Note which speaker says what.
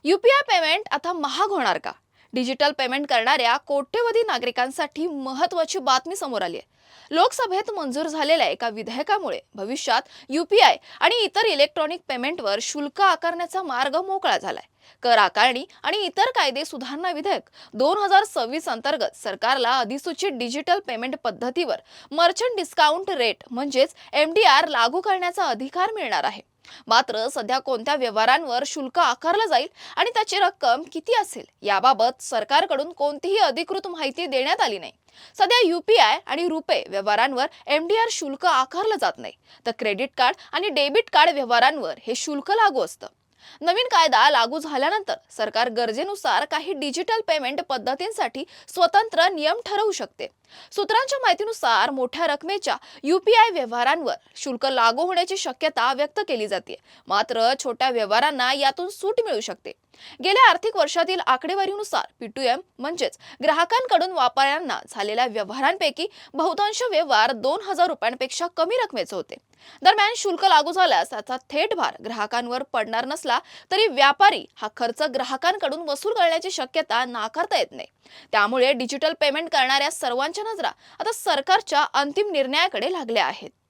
Speaker 1: UPI payment आता महाग होणार का? डिजिटल पेमेंट करणाऱ्या कोट्यवधी नागरिकांसाठी महत्त्वाची बातमी समोर आली आहे. लोकसभेत मंजूर झालेल्या एका विधेयकामुळे भविष्यात यूपीआय आणि इतर इलेक्ट्रॉनिक पेमेंटवर शुल्क आकारण्याचा मार्ग मोकळा झालाय. कर आकारणी आणि इतर कायदे सुधारणा विधेयक 2026 अंतर्गत सरकारला अधिसूचित डिजिटल पेमेंट पद्धतीवर मर्चंट डिस्काउंट रेट म्हणजेच एमडीआर लागू करण्याचा अधिकार मिळणार आहे. मात्र सध्या कोणत्या व्यवहारांवर शुल्क आकारलं जाईल आणि त्याची रक्कम किती असेल याबाबत सरकारकडून कोणतीही अधिकृत माहिती देण्यात आली नाही. सध्या यूपीआय आणि रुपे व्यवहारांवर एमडीआर शुल्क आकारलं जात नाही, तर क्रेडिट कार्ड आणि डेबिट कार्ड व्यवहारांवर हे शुल्क लागू असतं. नवीन कायदा लागू झाल्यानंतर सरकार गरजेनुसार काही डिजिटल पेमेंट पद्धतींसाठी स्वतंत्र नियम ठरवू शकते. सूत्रांच्या माहितीनुसार मोठ्या रकमेच्या यूपीआय व्यवहारांवर शुल्क लागू होण्याची शक्यता व्यक्त केली जाते. मात्र छोट्या व्यवहारांना यातून सूट मिळू शकते. गेल्या आर्थिक वर्षातील आकडेवारीनुसार पी2एम म्हणजेच ग्राहकांकडून व्यापाऱ्यांना झालेल्या व्यवहारांपैकी बहुतांश व्यवहार 2000 रुपयांपेक्षा कमी रकमेचे होते. दरम्यान शुल्क लागू झाल्यास त्याचा थेट भार ग्राहकांवर पडणार नसला तरी व्यापारी हा खर्च ग्राहकांकडून वसूल करण्याची शक्यता नाकारता येत नाही. त्यामुळे डिजिटल पेमेंट करणाऱ्या सर्वांच्या नजरा आता सरकारच्या अंतिम निर्णयाकडे लागल्या आहेत.